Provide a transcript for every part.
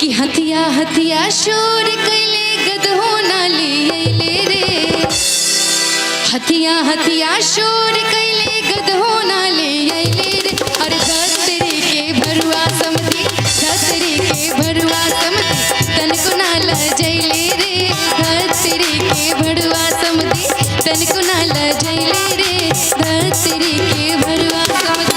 कि हथिया हथिया शोर कैले गदहो नाली अइले रे। हथिया हथिया शोर कैले गदहो नाली अइले रे। अरे धतरी के भरुआ समधी, धतरी के भरुआ समधी, तनको ना लजैले रे। धतरी के भरुआ समधी, तनको ना लजैले रे। धतरी के भरुआ समधी।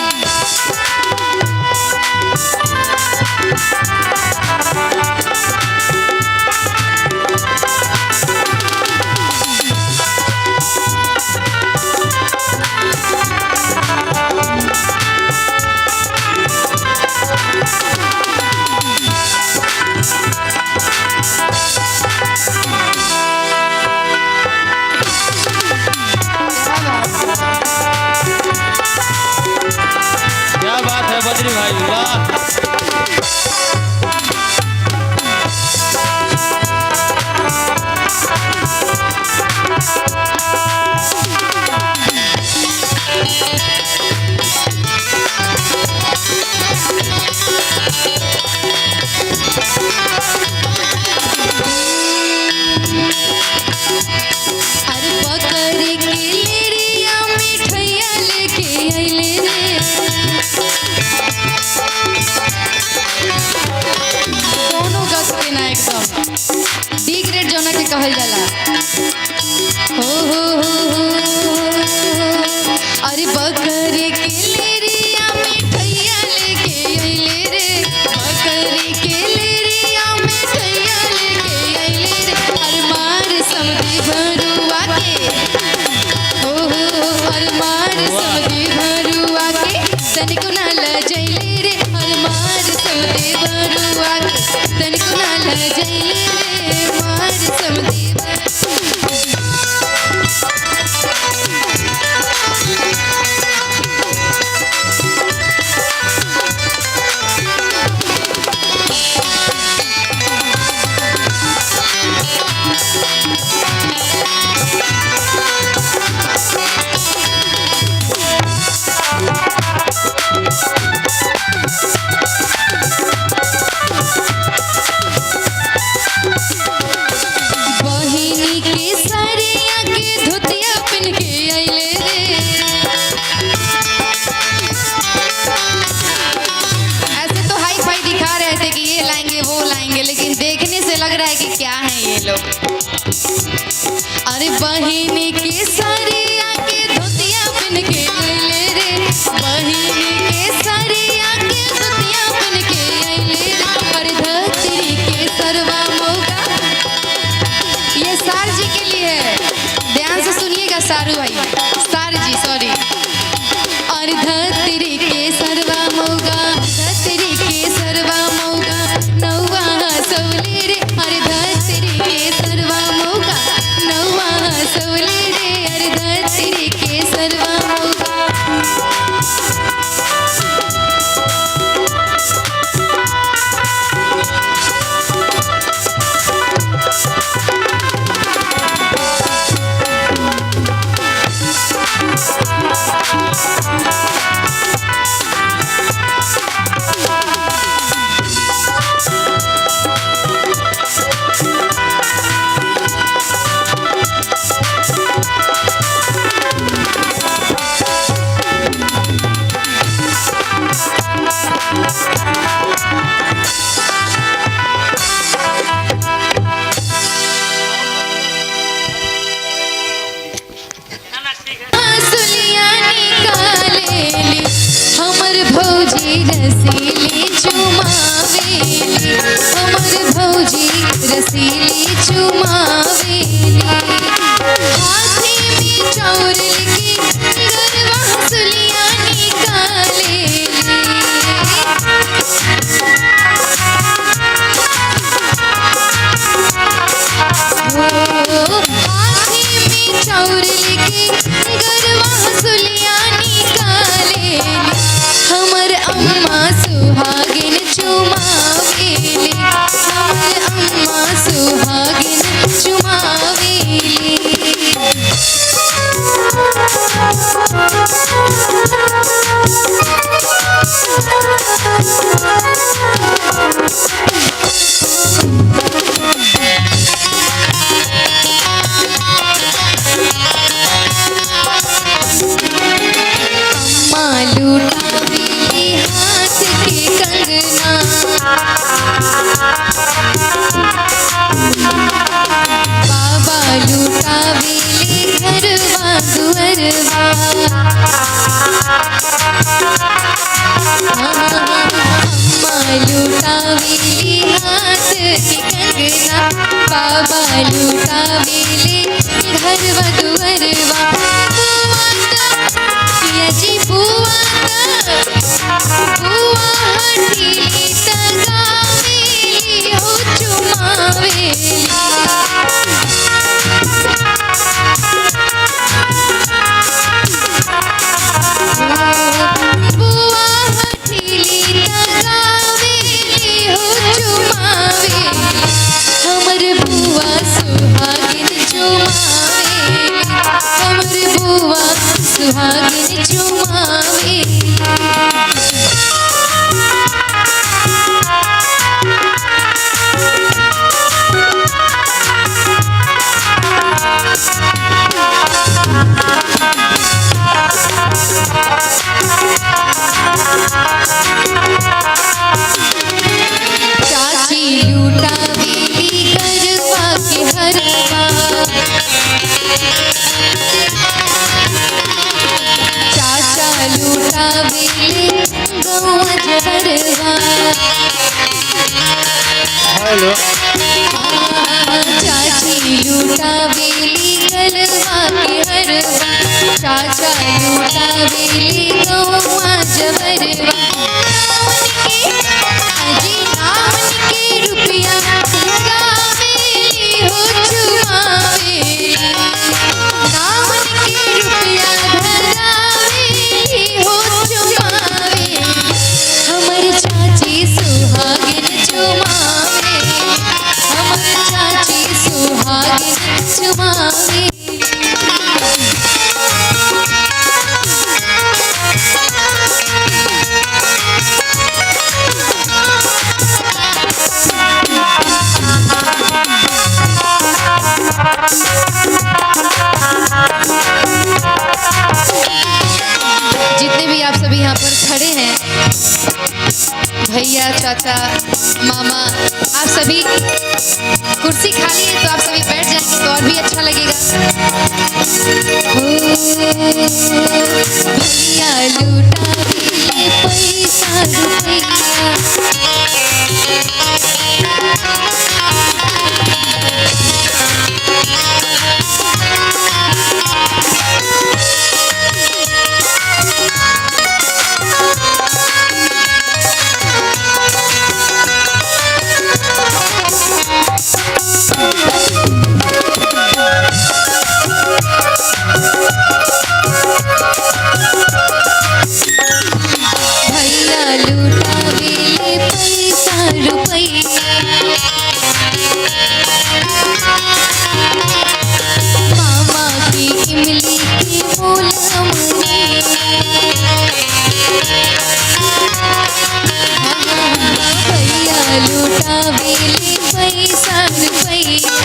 क्या बात है बद्री भाई, वाह। अरे पकड़ के लेरिया मिठैया लेके अइले रे। कोनो गस के ना एकदम डी ग्रेड जोना के कहल जाला। हो अरे पकड़ के लेरिया मिठैया लेके अइले रे। पकड़ के लेरिया मिठैया लेके अइले रे। अरे मार समधी भरुआ के, हो अरे मार समधी भरुआ के, तनिको ना लजैले रे। अरे मार समधी भरुआ के, तनिको ना लजैले रे। मार समधी बहिनी के साड़िया के धोतिया पहन के अइले रे। ऐसे तो हाई फाई दिखा रहे थे कि ये लाएंगे वो लाएंगे, लेकिन देखने से लग रहा है कि क्या है ये लोग। अरे बहिनी के साड़िया के धोतिया पहन के अइले रे। बहिनी के साड़िया के धोतिया पहन के अइले रे। अरे धतरी के सरवा मौका, ये सार जी के लिए है, ध्यान से सुनिएगा सारू भाई, सार जी सॉरी। और धतरी के सरवा मौगा, धतरी के सरवा मौगा, नौवा हंसौले रे। अरे धतरी के सरवा मौगा, नौवा हंसौले रे। अरे धतरी के सरवा मौगा। हमर भौजी रसीली चुमावेली, हमर भौजी रसीली चुमावेली। हाथी में चाउर लेके गरवा हंसुलिया निकालेली। हाथी में चाउर लेके गरवा हंसुलिया निकालेली। हमर अम्मा सुहागिन चुमावेली, हमर अम्मा सुहागिन चुमावेली। अम्मा लुटावेली हाथ की कंगना, बाबा लुटावेले घरवा दुअरवा। बुआ पिया जी बुआ हठीली तगावेली हो चुमावेली। बुआ हठीली तगावेली हो चुमावेली, हमर बुआ सुहागिन चुमावेली, हमर बुआ सुहागिन चुमावेली। चाची लुटावेली गरबा के हरवा, चाचा लुटावेली गौवा जहरवा। हेलो चाची लुटावेली गरबा के हरवा, चाचा लुटावेली गौवा जहरवा। अजी नावन के रुपया धरावेली हो चुमावेली, नावन के रुपया धरावेली हो चुमावेली, हमर चाची सुहागिन चुमावेली, हमर चाची सुहागिन चुमावेली। जितने भी आप सभी यहाँ पर खड़े हैं, भैया चाचा मामा, आप सभी कुर्सी खाली है तो आप सभी बैठ जाएंगे तो और भी अच्छा लगेगा। भैया लुटावेले पैसा रुपया, भैया लुटावेले पैसा रुपया, मामा की इमली की मोल अमरी, भैया लुटावेले पैसा रुपया,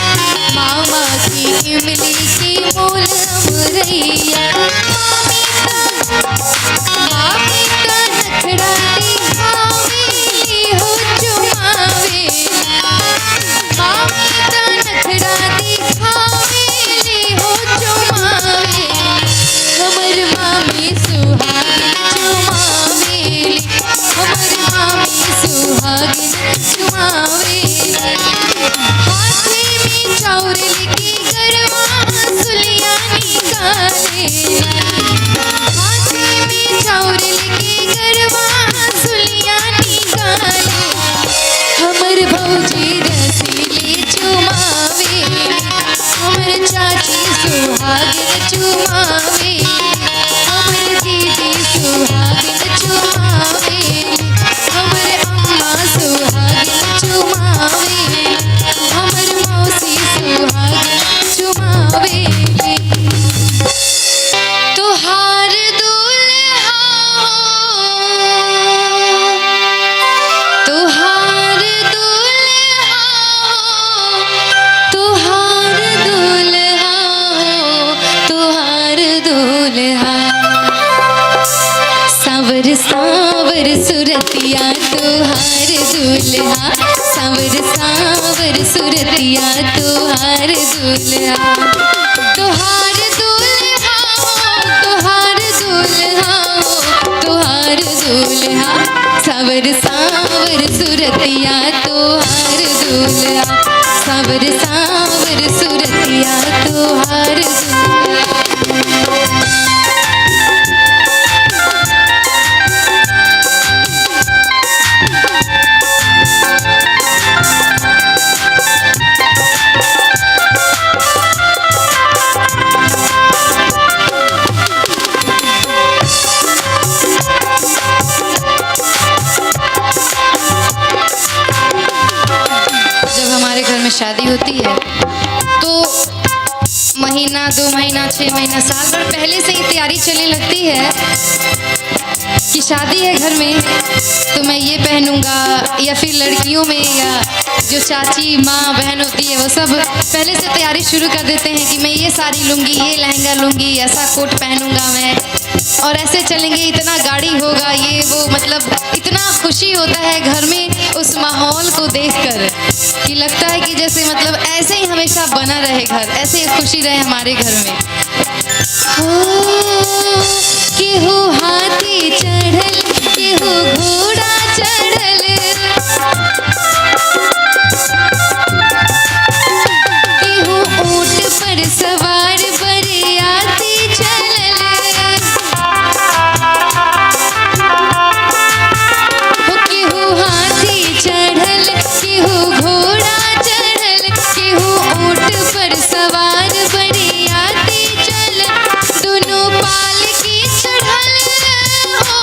मामा की इमली की मोल अमरैया। मामी का नखड़ा दिखावेली हो चुमावेली, मामी का नखड़ा दिखावेली हो चुमावेली, हमर मामी सुहागिन चुमावेली, हमर मामी सुहागिन चुमावेली। हाथी में चाउर लेके गरवा सुलिया निकालेली, हाथी में चाउर लेके गरवा सुलिया निकाले, हमर भौजी रसीली चुमावेली, हमर चाची सुहागिन चुमावेली, हमर दीदी सुहागिन चुमावेली, हमर अम्मा सुहागिन चुमावेली, हमर मौसी सुहागिन चुमावेली। तुहार दुल्हा तुहार दुल्हा तुहार दुल्हा तुहार दुल्हा, सांवर सांवर सुरतिया तुहार दुल्हा, सांवर सांवर सुरतिया तुहार दुल्हा। तुहार दुल्हा तुहार दुल्हा तुहार दुल्हा। सावर सावर सुरतिया तोहार दूल्हा, सावर सावर सुरतिया तोहार दूल्हा। शादी होती है तो महीना 2 महीना 6 महीना साल भर पहले से ही तैयारी चलने लगती है कि शादी है घर में तो मैं ये पहनूंगा, या फिर लड़कियों में या जो चाची माँ बहन होती है वो सब पहले से तैयारी शुरू कर देते हैं कि मैं ये साड़ी लूँगी, ये लहंगा लूँगी, ऐसा कोट पहनूंगा मैं, और ऐसे चलेंगे, इतना गाड़ी होगा, ये वो, मतलब इतना खुशी होता है घर में उस माहौल को देखकर कि लगता है कि जैसे मतलब ऐसे ही हमेशा बना रहे घर, ऐसे ही खुशी रहे हमारे घर में। केहू हाथी चढ़ल, केहू घोड़ा चढ़ल, केहू ऊंट पर सवार बरियाती चलल, केहू हाथी चढ़ल, केहू घोड़ा चढ़ल, केहू ऊंट पर सवार बरियाती चलल, दोनों पाल की चढ़ल हो,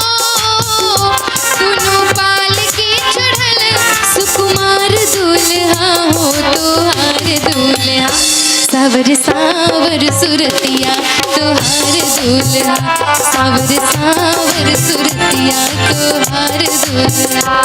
दोनों पाल की चढ़ल, सुकुमार दूल्हा हो तोहार दूल्हा, सावर सावर सुरतिया तोहार दूल्हा, सावर सावर सुरतिया तोहार दूल्हा।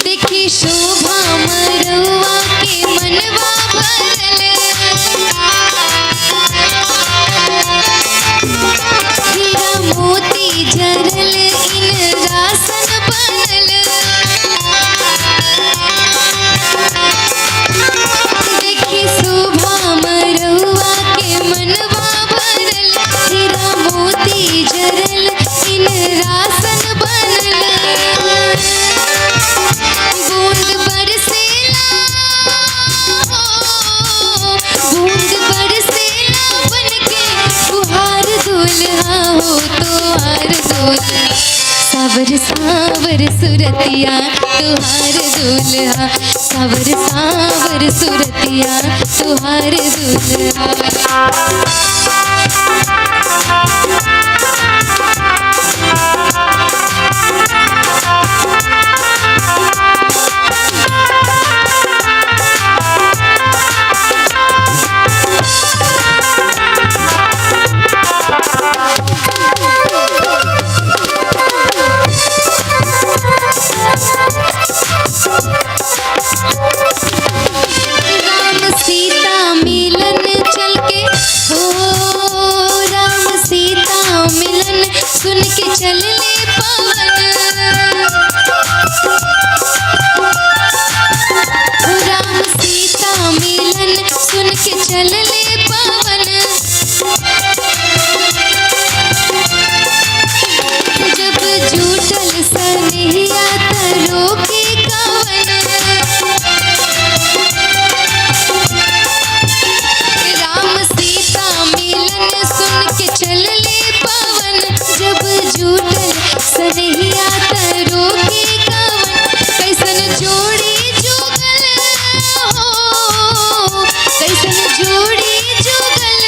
देखी शोभा मरवा के मनवा भरल, हीरा मोती जरल इन रासन बनल, देखी शोभा मरवा के मनवा भरल, हीरा मोती जरल इन रासन बनल, बूंद बरसेला हो, बूंद बरसेला बनके तुहार दूल्हा हो तोहार दूल्हा, सावर सावर सुरतिया तुहार दूल्हा, सावर सावर सुरतिया तुहार दूल्हा। राम सीता मिलन चल के हो, राम सीता मिलन सुन के चलले पवन, राम सीता मिलन सुन के चलले पवन, जब झूठल सनहिया तरो के कवन, राम सीता मिलन सुन के चलले पवन, जब झूठल सनहिया तरो के कवन, कैसन जोड़ी जुगल हो, कैसन जोड़ी जुगल,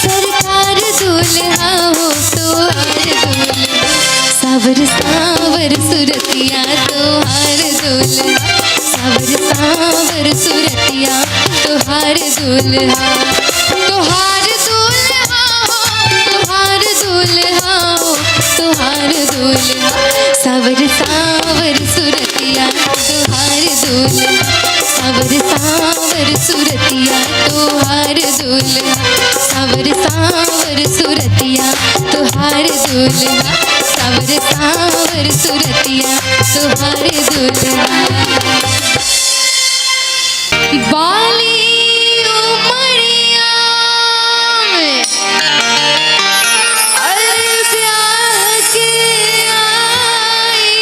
सरकार दूल्हा हो तोहार दूल्हा, सावर सावर सुरतिया तोहार दूल्हा, सावर सावर सुरतिया तोहार दूल्हा, तोहार दूल्हा हो, तोहार दूल्हा हो, तोहार दूल्हा, सावर सावर सुरतिया सावर सावर सुरतिया तोहार दुल्हा, सावर सावर सुरतिया तोहार दुल्हा, सावर सावर सुरतिया तोहार दुल्हा। बाली उमरिया में ब्याह के आई,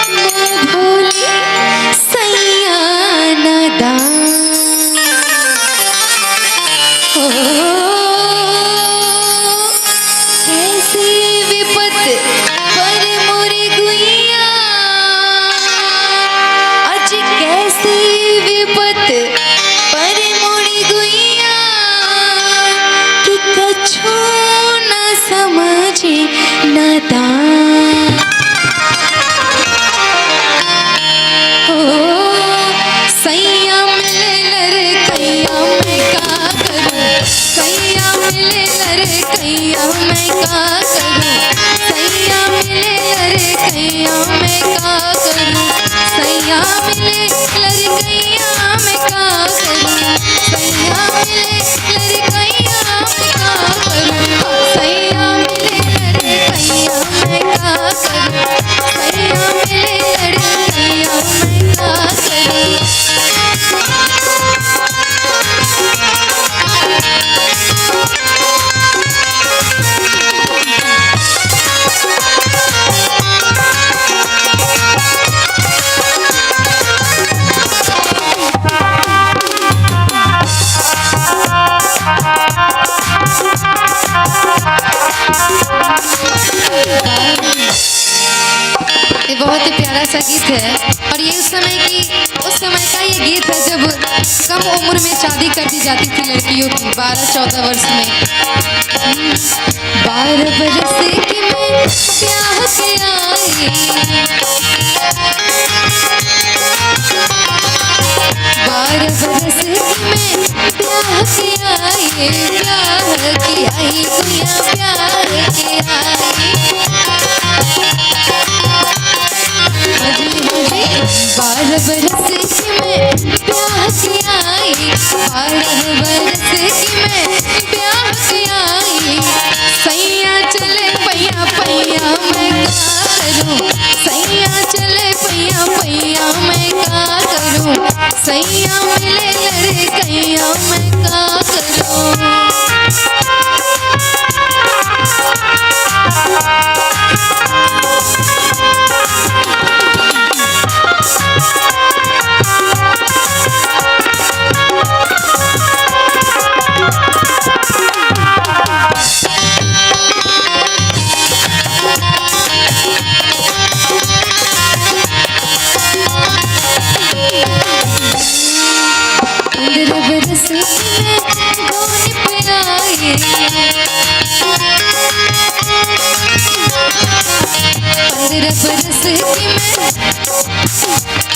न भूली सैया नादान, हो कैसी विपत पर मोरी गुइया, आज कैसी विपत पर मोरी गुइया, कि कछु न समझे नादान, हो सैया मिले लड़कैया मैं का करूं, सैया मिले लड़कैया मैं का करूं, सैया मिले लड़कैया मैं का करूं, सैया मिले लड़कैया मैं का करूं, सैया मिले लड़कैया मैं का करूं, सैया मिले लड़कैया मैं का करूं, सैया मिले लड़कैया मैं का करूं। ये बहुत ही प्यारा सा गीत है और ये उस समय का ये गीत है जब कम उम्र में शादी कर दी जाती थी लड़कियों की, 12-14 वर्ष में। 12 बरस की मैं ब्याह के आई, 12 बरस की मैं ब्याह के आई, ब्याह के आई गुइया ब्याह के आई, 12 बरस की मैं ब्याह के आई, 12 बरस की मैं ब्याह के आई, सैया चले पैया पैया मैं का करूं, सैया चले पैया पैया मैं का करूं, सैया मिले लड़कैया मैं का करूं।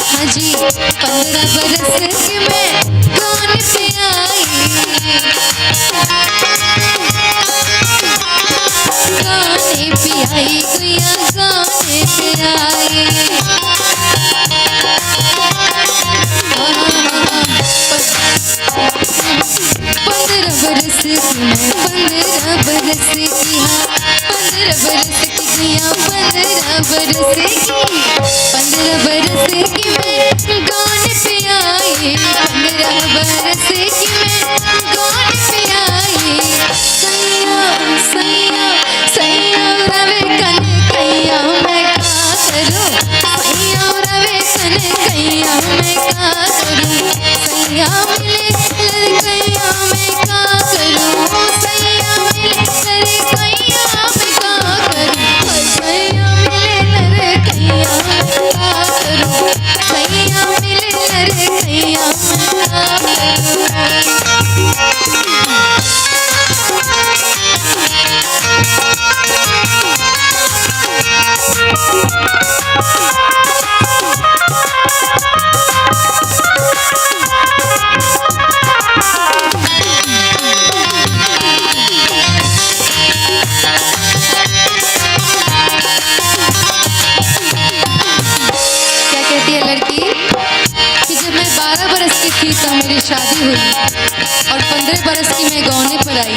हाँ जी 15 बरस की मैं गान पे आई, गाने पे आई गुइया गाने पे आई, 15 बरस की मैं 15 बरस की, हाँ 15 बरस की गुइया 15 बरस की, 15 बरस की मैं गान पे आई, 15 बरस की मैं गान पे आई, सैया सैया सैया रवे कन्हैया मैं का करूं, सैया रवे कन्हैया मैं का करूं, सैया मिले लड़कैया मैं का करूं, सैया मिले लड़कैया मैं का करूं, सैया मिले लड़कैया मैं का करूं, सैया मिले लड़कैया मैं का करूं। बीता मेरी शादी हुई और 15 बरस की मैं गौने पर आई।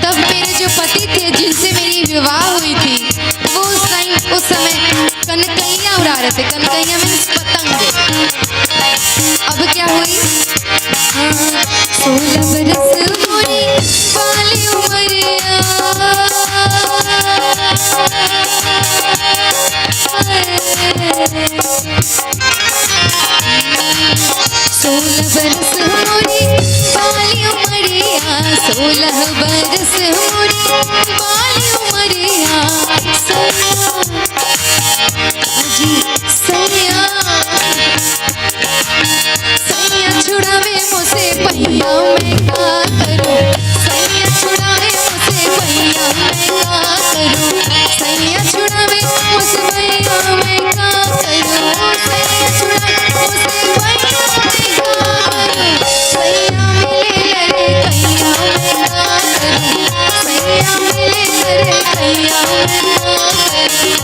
तब मेरे जो पति थे जिनसे मेरी विवाह हुई थी वो उस समय कनकैया उड़ा रहे थे। कनकैया मीन्स पतंग। अब क्या हुई? हाँ, 16 बरस मोरी वाली उमरिया, 16 बरस मोरी वाली उमरिया, 16 बरस मोरी वाली उमरिया। सैया सैया छुड़ावे मुझसे पहिया मैं का करूं, सैया छुड़ावे मुझसे पहिया मैं का करूं, सैया छुड़ावे मुझसे पहिया मैं का करूं, सैया छुड़ावे मुझसे पहिया मैं का करूं, सैया मिले लरे कैया मैं का करूं, सैया मिले लरे कैया मैं का करूं।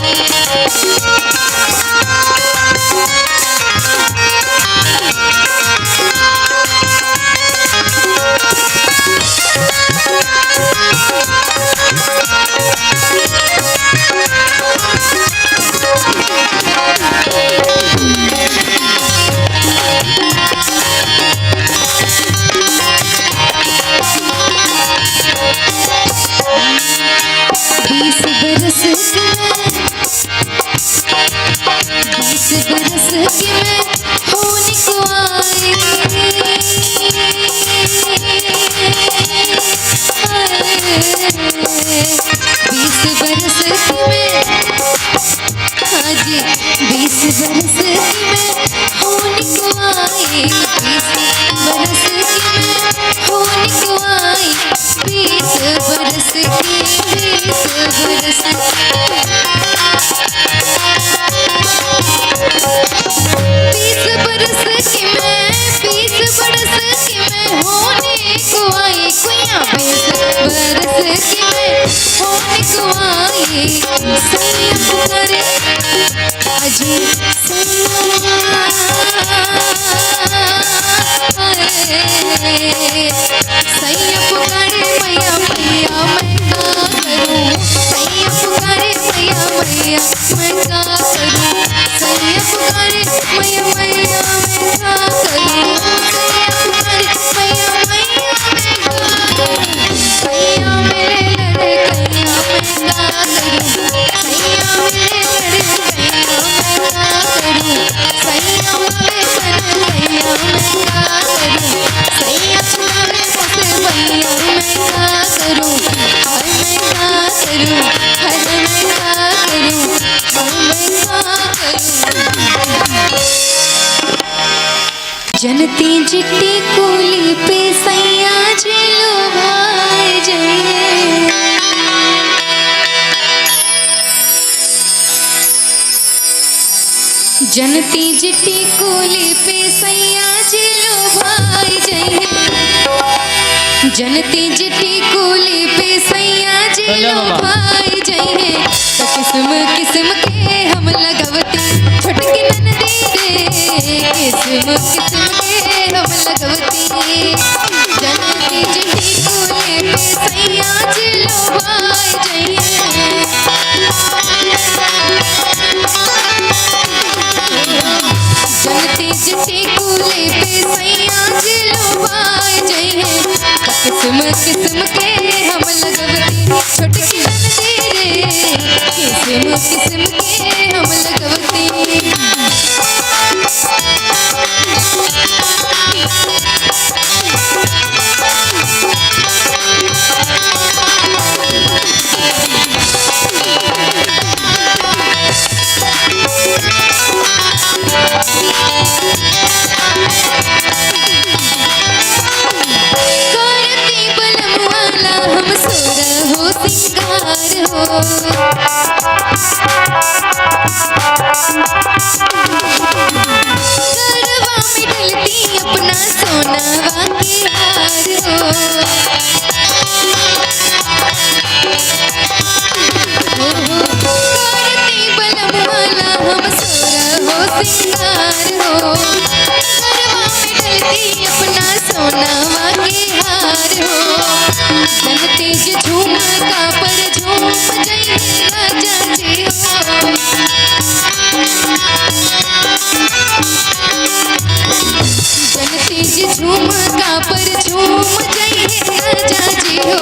सैया पुकारे मैया मैया मैं का करूं, सैया पुकारे मैया मैया मैं का करूं, सैया पुकारे मैया मैया मैं का करूं, सैया पुकारे मैया मैया मैं का करूं, सैया मेरे लड़े कैया मैं का करूं, सैया मेरे लड़े कैया मैं का करूं, सैया मेरे कैया मैं का करूं, सैया छुड़ावे मुझसे भैया मैं का करूं, हर मैं का करूं, हर मैं का करूं, हर मैं का करूं। जनती जिट्टी कूली पे सैया जेलो भाई जइए, जनती जिट्टी कूली पे सैया जेलो भाई जइए, जनती जिट्टी कूली पे सैया जेलो भाई जइए, तो किस्म किस्म के हम लगवती छोटकी ननदी रे, किस्म किस्म के हम लगवती, जनती जिट्टी कूली पे सैया जेलो भाई जइए, जनती जिट्टी कूली पे सैया जेलो भाई जइए, किस्म किस्म के हम लगवती छोटकी ननदी रे, किस्म किस्म के हम लगवती। करती बलम वाला हम सोरा हो सिंगार हो, तीज झुमका पर झूम जइहे राजा जी हो। तीज झुमका पर झूम जइहे राजा जी हो।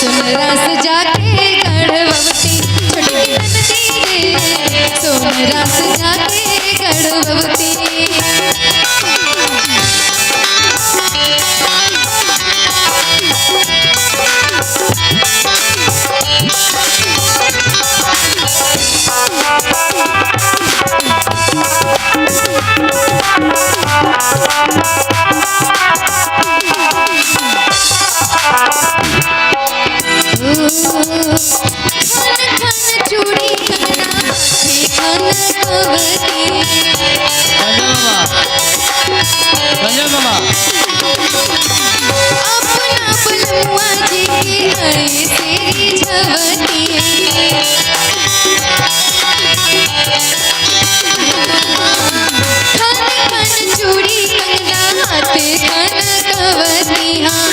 सोनरा सजा के गढ़वती छोटकी नंदी रे, सोनरा सजा के गढ़वती। चूड़ी कंगना रंजन मामा अपना बलुआ जी हरे तेरी झवती। चूड़ी कंगना हाथे कनकवती हाँ,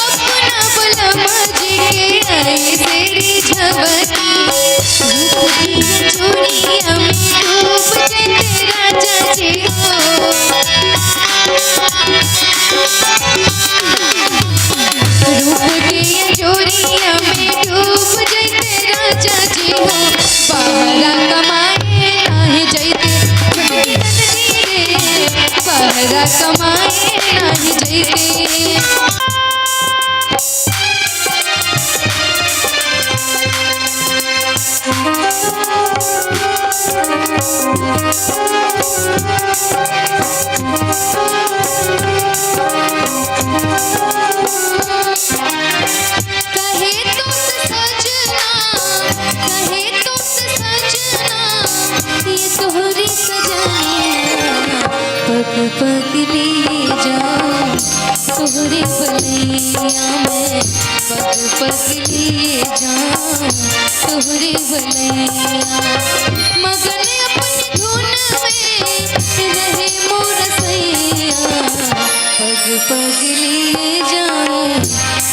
अपना बलुआ जी हरे तेरी झवती। चूड़िया में डूब जइते राजा जी हो। रूप के जोरिया में डूब जइते राजा जी हो। बहरा कमाए नाही जइते छोटकी नंदी रे, बहरा कमाए नाही जइते। पग पग लिए जाऊं तोहरे बलैया में, पग पग लिए जाऊं तोहरे बलैया। मगन अपनी धुन में रहे मोर सैया, पग पग लिए जाऊं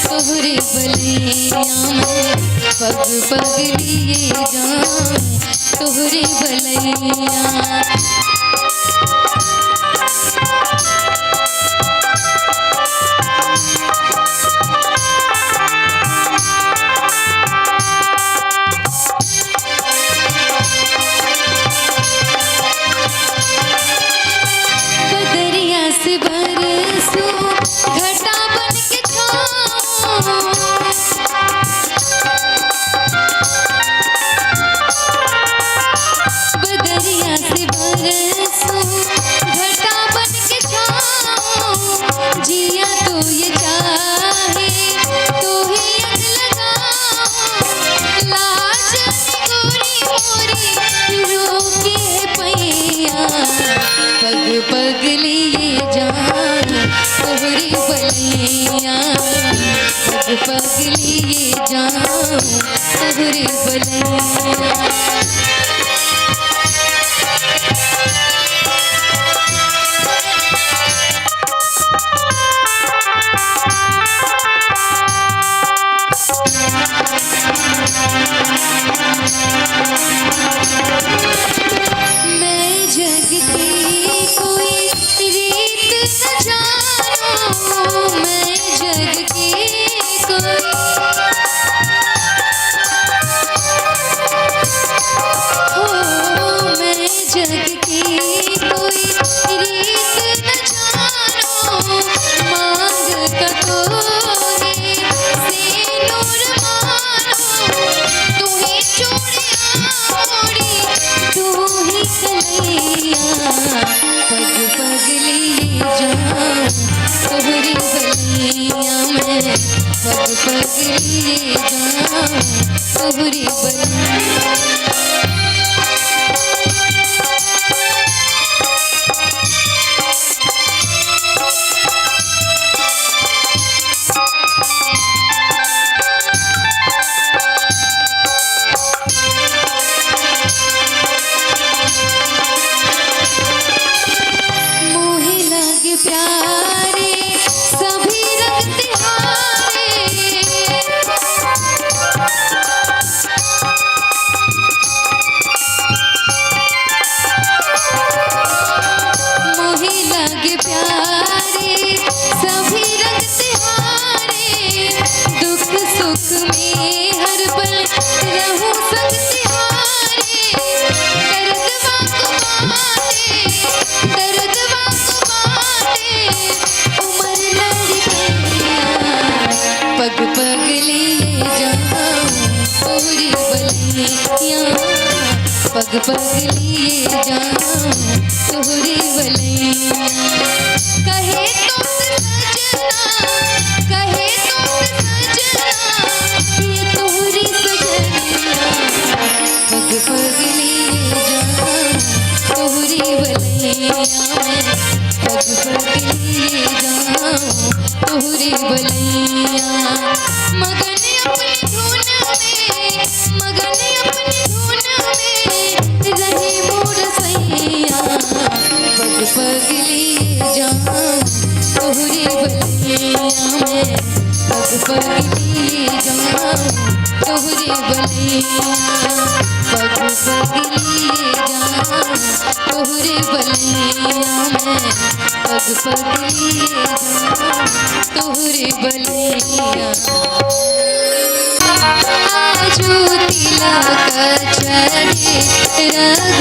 तोहरे बलैया में, पग पग लिए जाऊं तोहरे बलैया। बदरिया से बरसो घटा बन के छाओ, बदरिया से बरसो घटा बन के छाओ। जिया तो ये चाहे तो ही अग लगाओ, लाज गोरी मोरी रोके पैया। पग पग लिए जाऊं तोहरे बलैया, पग पग लिए जाऊं तोहरे बलैया। मैं जग की कोई रीत न जानूं, मैं जग की कोई हो, मैं जग की कोई रीत न जानूं। मांग कटोरे से नूर मानो, तू ही चूड़ियां मोड़ी तू ही कलैया। पग पग लिए जाऊं तोहरे बलैया में, पग पग लिए जाऊं तोहरे बलैया। मोहे लगे प्यारे सभी रंग तिहारे, पग पग लिए जाऊं तोहरे बलैया कहे तुम सजना कहे तुम सजना ये तोहरी सजनिया पग पग लिए जाऊं तोहरे बलैया पग पग लिए जाऊं तोहरे बलैया मगन अपनी धुन में मगन अपनी धुन में रहे मोर सैया पग पग लिए जाऊं तोहरे बलैया में पग पग लिए जाऊं तोहरे बलैया पग पग लिए जाऊं तोहरे बलैया में पग पग लिए जाऊं तोहरे बलैया आजू तिलक चढ़े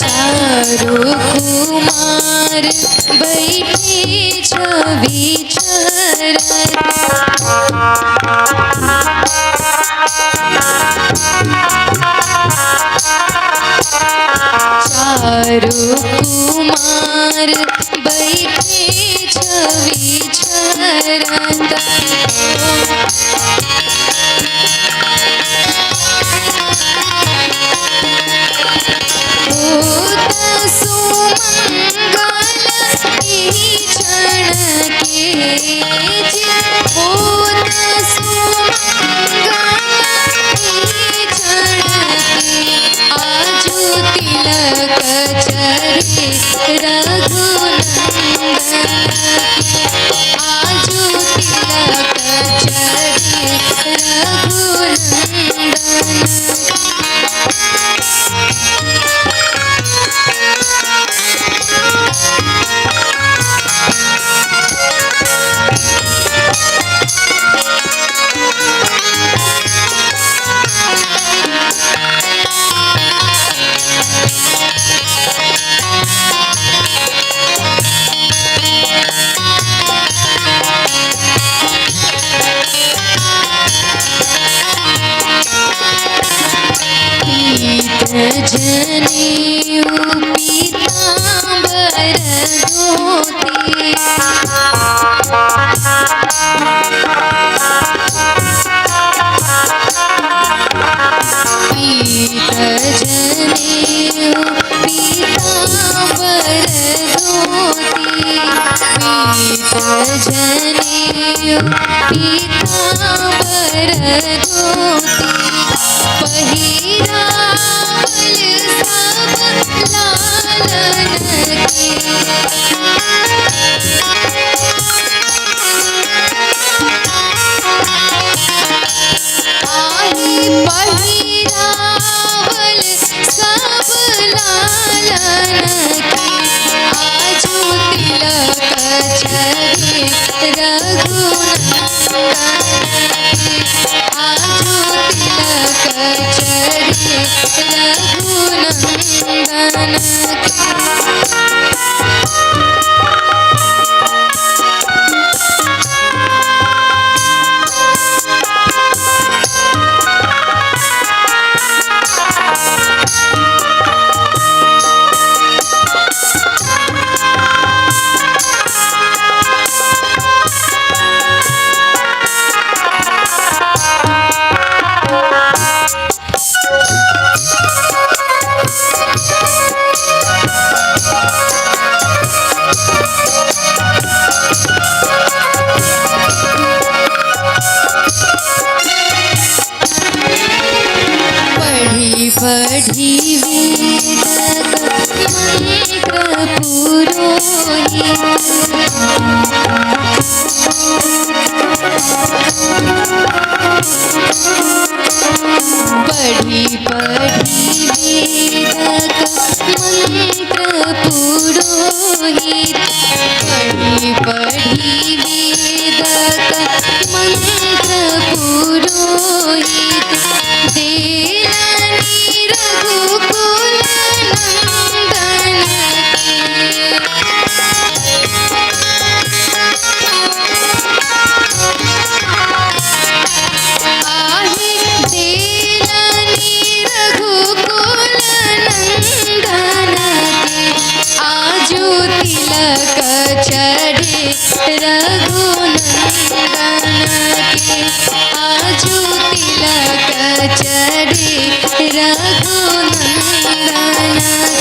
चारों कुमार बैठे छवि चारों कुमार बैठे छवि जनेऊ पीतांबर धोती पीत जनेऊ पीतांबर धोती पीत जनेऊ पीतांबर धोती पहिरावल सब लालन आही पहिरावल सब लालन आजू तिलक चढ़े रघुनंदन आजू तिलक चढ़े रघुनंदन पढ़ी वेद मंत्र पुरोहित पढ़ी वेदक मंत्र पुरोहित पढ़ी वेदक मंत्र पुरोहित देलनि रघुकुल नंदन चढ़े रघुनंदन के आजू तिलक चढ़े रघुनंदन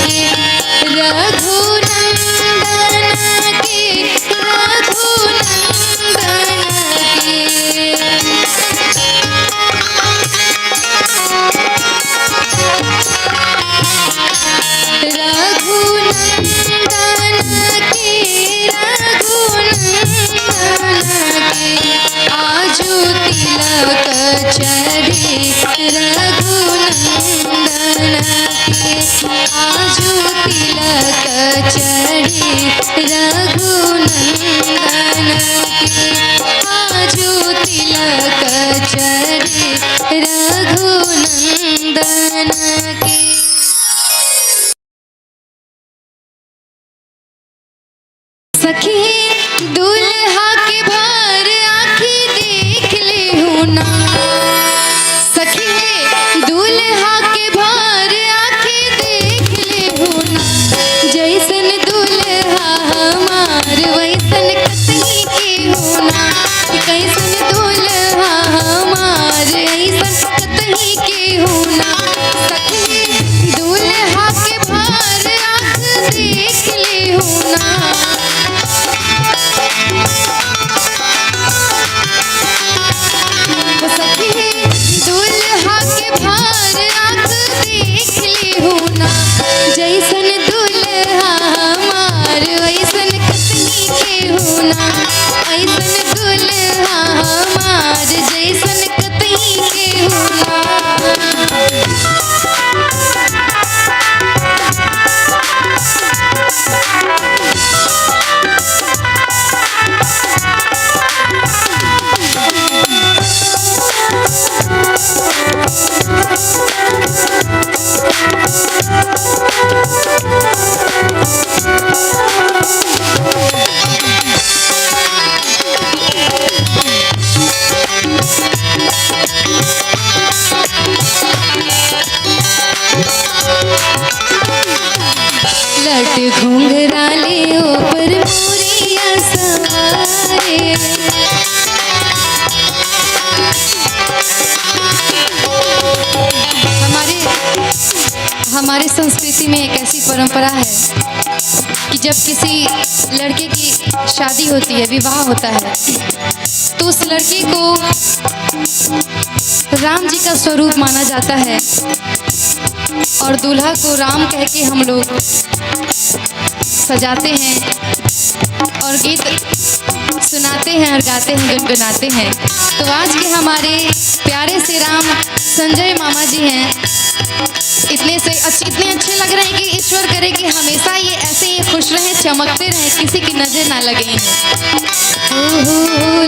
के रघुनंदन के रघुनंदन आजू तिलक चढ़े रघुनंदन के आजू तिलक चढ़े रघुनंदन के आजू तिलक चढ़े रघुनंदन के। सखी दुल्हा के भर आँखी देख ले हो ना सखी दुल्हा के भर आँखी देख ले हो ना जैसन दुल्हा हमार वैसन कतई के हो ना कैसन दुल्हा हमार ऐसन कतई के हो ना सखी दुल्हा के भर आँख देख ले हो ना दुल्हा के भार आँख देख ले हो ना जैसन दुल्हा हमार वैसन कतई के हो ना ऐसन दुल्हा हमार जैसन कतई के हो ना। लट घुंघराले ऊपर मोरिया सवारे हमारे संस्कृति में एक ऐसी परंपरा है कि जब किसी लड़के की शादी होती है, विवाह होता है, तो उस लड़के को राम जी का स्वरूप माना जाता है और दूल्हा को राम कह के हम लोग सजाते हैं और गीत सुनाते हैं और गाते हैं, गुनगुनाते हैं। तो आज के हमारे प्यारे से राम संजय मामा जी हैं, इतने अच्छे लग रहे हैं कि ईश्वर करे कि हमेशा ये ऐसे ही खुश रहें, चमकते रहें, किसी की नजर ना लगे इन्हें।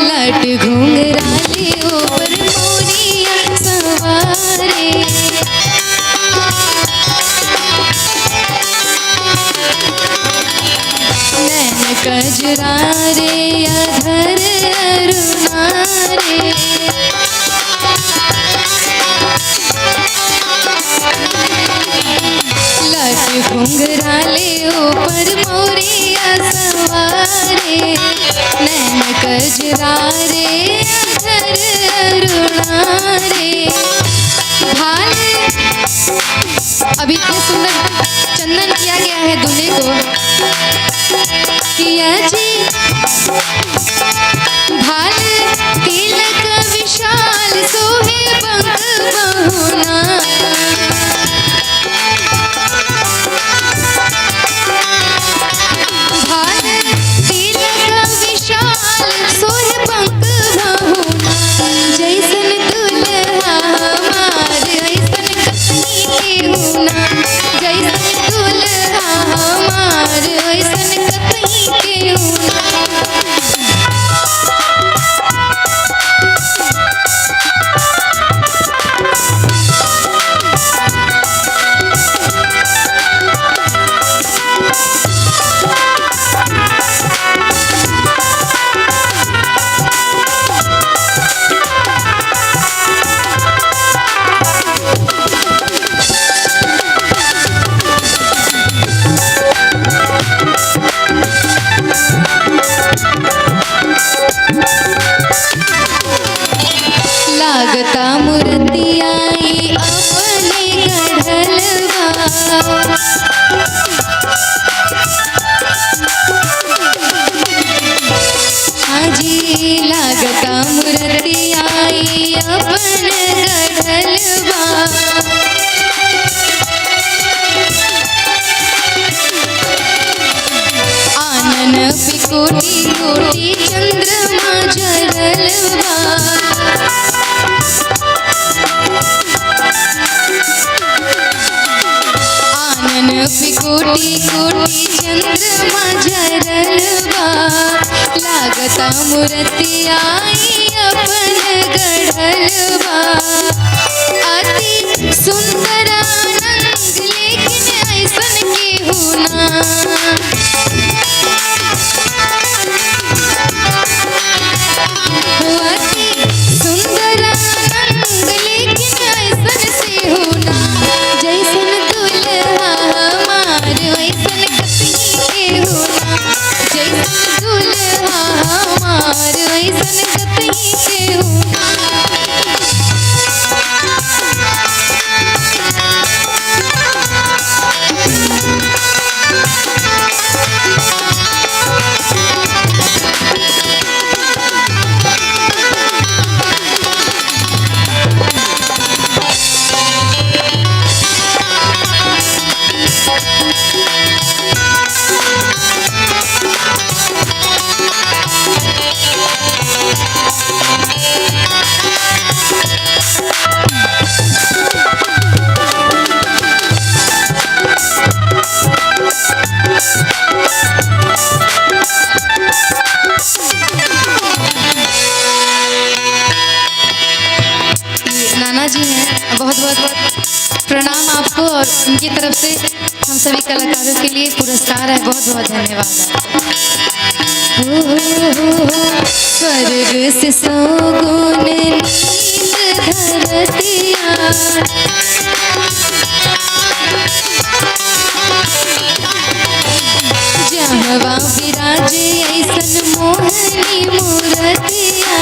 लट घुंघराले ऊपर मोरिया सवारे नैन कजरारे अधर अरुणारे लट घुंघराले ऊपर मोरिया सवारे नैन कजरारे अधर अरुणारे भाल अभी इतने सुंदर चंदन किया गया है दूल्हे को किया जी भाल तिलक विशाल सोहे पंख बहुना भाल तिलक विशाल सोहे पंख बहुना जैसन दुल्हा हमार ऐसन कतई हाजी लागता मूर्ति आई अपन गढ़लवा। आनन पिकोटी कोटी चंद्रमा जरलवा। आनन पिकोटी कोटी चंद्रमा जरलवा। लागता मूर्ति आई अपन गढ़लवा। अति सुंदर आनंद लेकिन ऐसन केहू ना। अति सुंदर आनंद लेकिन ऐसन से होना। जैसन दुल्हा हमार वैसन कतई के होना। जैसन दुल्हा हमार वैसन कतई के होना। नाना जी हैं, बहुत बहुत प्रणाम आपको और उनकी तरफ से हम सभी कलाकारों के लिए पुरस्कार है। बहुत बहुत धन्यवाद आपको। स्वर्ग से सौ गुण नीत धरतिया। जहवा विराजे ऐसन मोहनी मूर्तिया।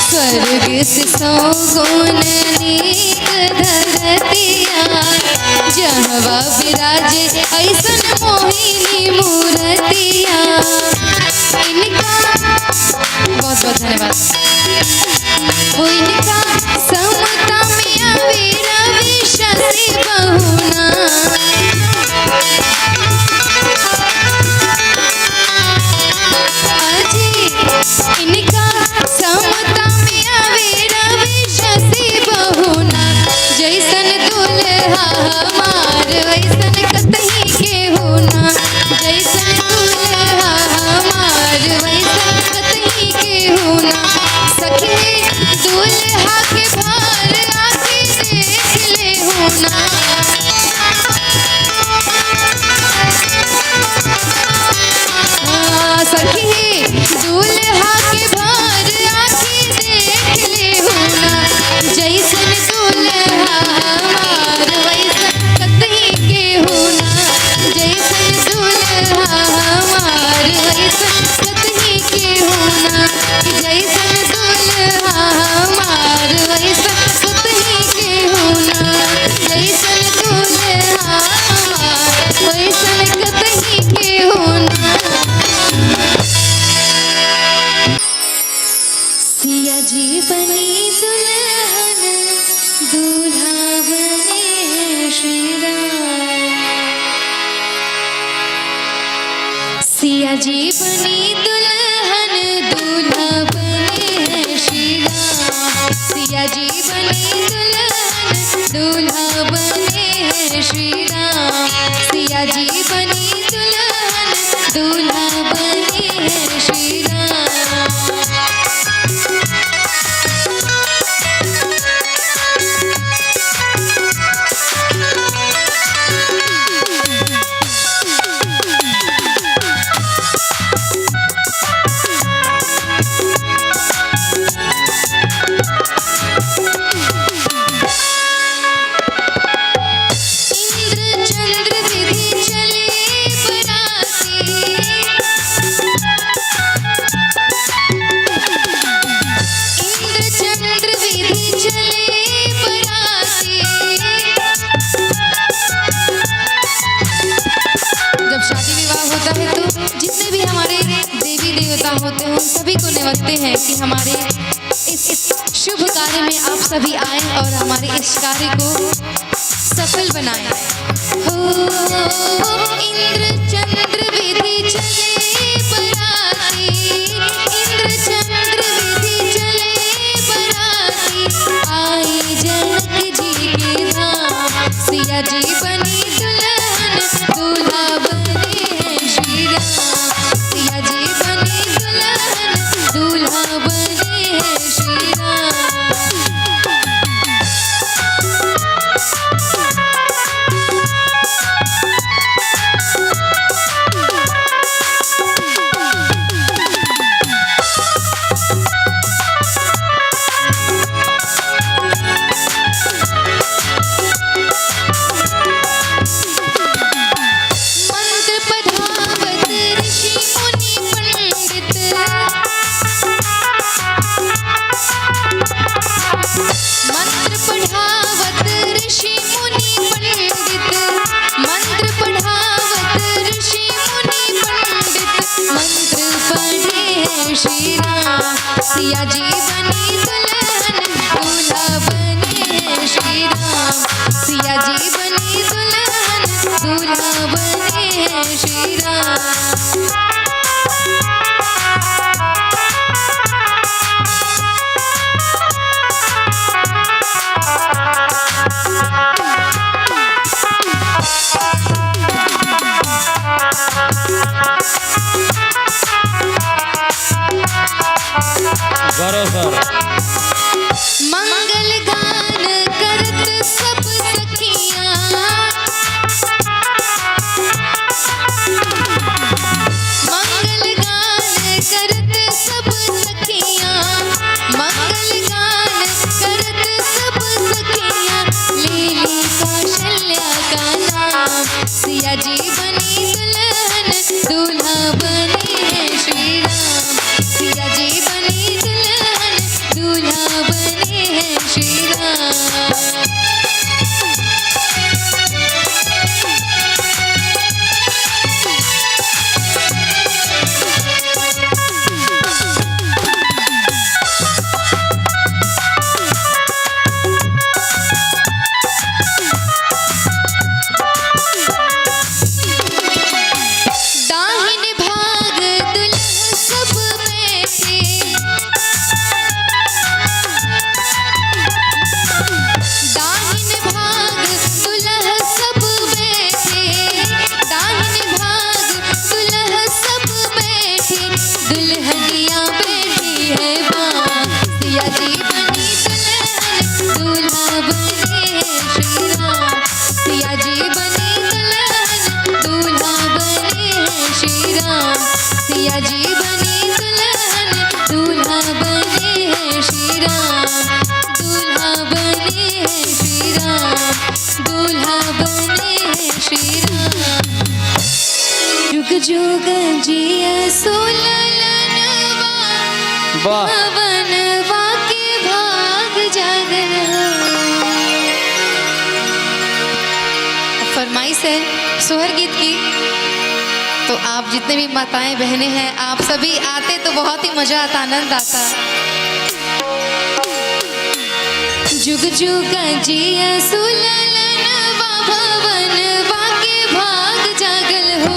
स्वर्ग से सौ गुण नीक धरतिया। जहवा विराजे ऐसन मोहिनी मूर्तिया। इनका बहुत बहुत धन्यवाद। वो इनका समता में अवीरा विशसी बहुना। इनका समता में अवीरा विशसी बहुना। जैसन दुल्हा हमार वैसन कतई के होना। जैसन दुल्हा हमार वैसन कतई के होना। सखी दुल्हा के भार आके देख ले होना। सखी दूल्हा के भार आके देख ले होना। जैसन दूल्हा हमार वैसन कतई के होना। जैसन दूल्हा हमार वैसन कतई के होना। जैसन दूल्हा हमार वैसन कतई के होना। जैसन दूल्हा हमार वैसन कतई के होना। सिया जी बनी दुल्हन दूल्हा बने श्री राम। सिया जी बनी दुल्हन दूल्हा बने श्री राम। सिया जी बनी दुल्हन दूल्हा बने श्री राम। सिया जी बनी दुल्हन दूल्हा बने श्री राम। इंद्र नेवतते हैं कि हमारे इस शुभ कार्य में आप सभी आए और हमारे इस कार्य को सफल बनाएं। हो इंद्र चंद्र विधि चले बराती, इंद्र चंद्र विधि चले बराती, आए जनक जी के धाम, सिया जी बनी दुल्हन, दूल्हा बने हैं श्री राम, सिया जी बनी दुल्हन, दूल्हा बने हैं श्री राम। श्री राम, सिया जी बनी दुल्हन, दूल्हा बने हैं श्री राम, सिया जी बनी दुल्हन, दूल्हा बने हैं श्री राम। मंगल गान करत सब सखियां, मंगल गान करत सब सखियां, मंगल गान करत सब सखियां, लीली कौशल्या का नाम, सिया जी बनी दुल्हन, दूल्हा बने हैं श्री राम, सिया जी बनी दुल्हन, दूल्हा बने हैं श्री राम। दाहिने भाग दुल्हा सब बैठे, दाहिने भाग दुल्हा सब बैठे, दाहिने भाग दुल्हा सब बैठे, दुल्हनिया बैठी है वहाँ, सिया जी बनी दुल्हन, दूल्हा बने हैं श्री राम, सिया जी बनी दुल्हन, दूल्हा बने हैं श्री राम, सिया जी बनी दुल्हन, दूल्हा बने हैं श्री राम, दूल्हा बने हैं श्री राम, दूल्हा बने हैं श्री राम। जुग जुग जिया सोललनवा, वाह। भवनवा के भाग जागल हो। फरमाइश है सोहर गीत की, तो आप जितने भी माताएं बहनें हैं, आप सभी आते तो बहुत ही मजा आता, आनंद आता। जुग जुग जिया सुललनवा, भवनवा के भाग जागल हो,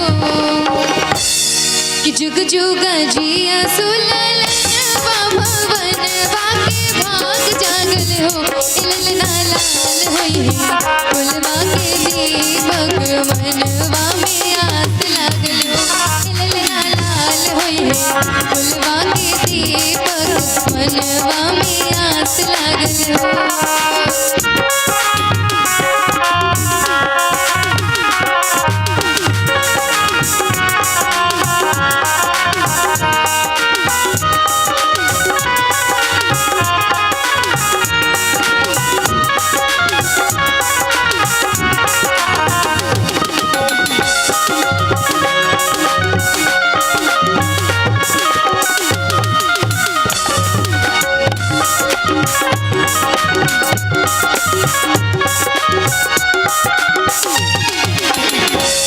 कि जुग जुग जिया सुललनवा, भवनवा के भाग जागल हो, इललना लाल होई है फुलवा के दीपक, मनवा में आस लागल हो, इललना लाल होई है फुलवा के दीपक, मनवा में आस लागल हो।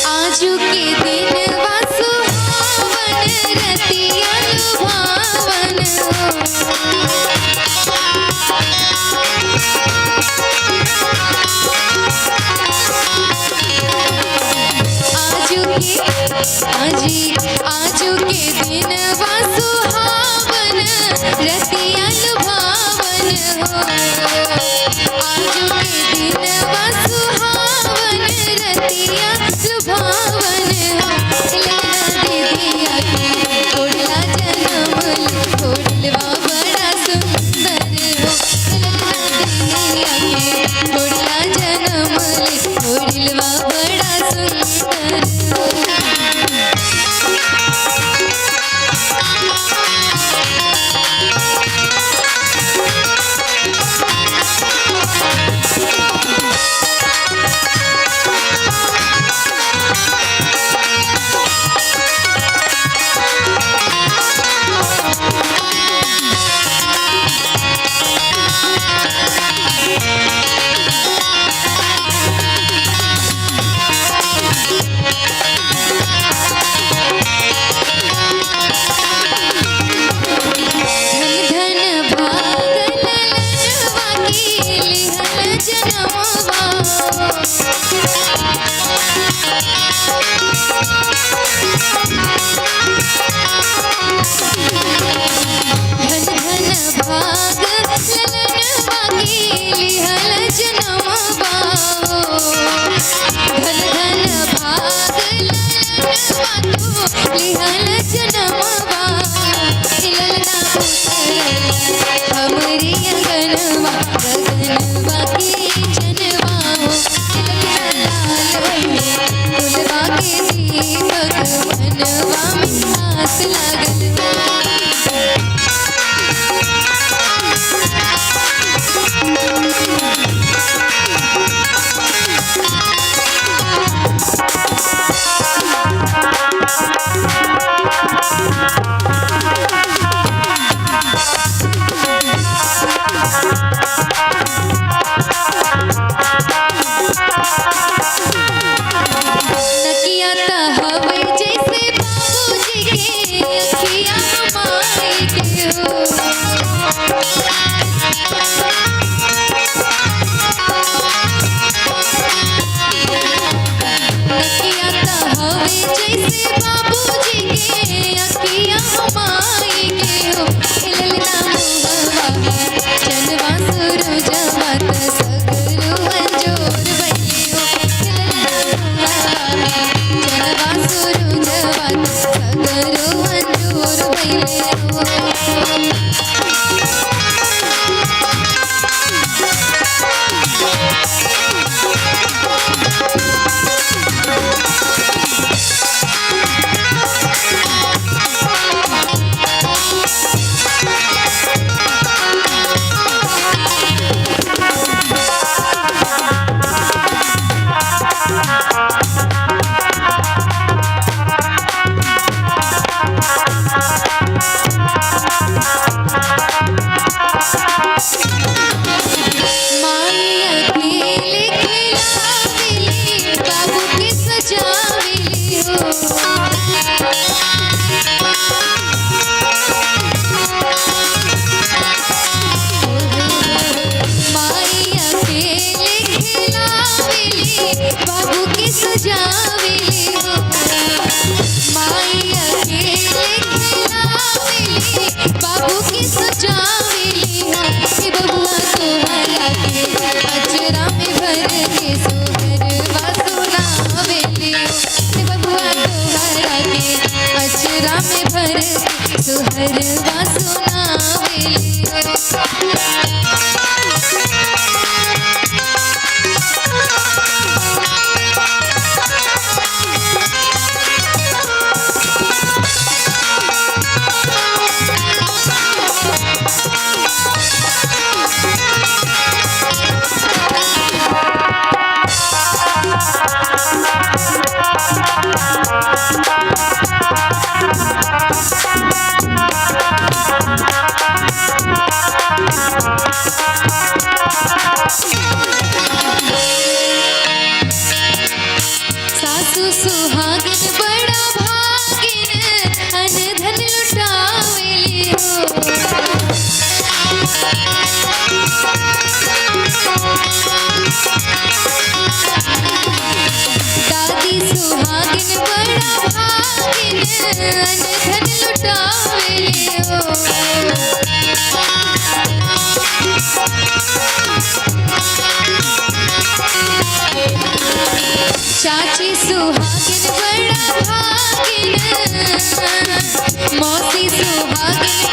आजू के दिन वासुहावन, रतिया लुभावन, मनवा गगनवा के जनवा हो लाल भइले फुलवा के दीपक मनवा में आस लागल नकिया त हवे जैसे बाबूजी के अखिया माई के हो नकिया त हवे जैसे बाबूजी के अखिया माई के हो ललना मुहवा चलवा सुरजवा त सगरो अंजोर भइले हो चलवा सुरजवा त सगरो अंजोर भइले हो माई अकेले खिलावेली बाबू के सजावेली हो माई अकेले खिलावेली बाबू के सजावेली हो माई अकेले खिलावेली बाबू के सजावेली हो हे बबुआ तोहरा के अजरा में भर के सोहरवा सुनावेली हो हे बबुआ तोहरा के अजरा में भर के सोहरवा सुनावेली हो सासु सुहागिन बड़ा भागिन अन धन लुटावेली हो दादी सुहागिन बड़ा भागिन अन धन लुटावेली हो चाची सुहागिन बड़ा भागिन मौसी सुहागिन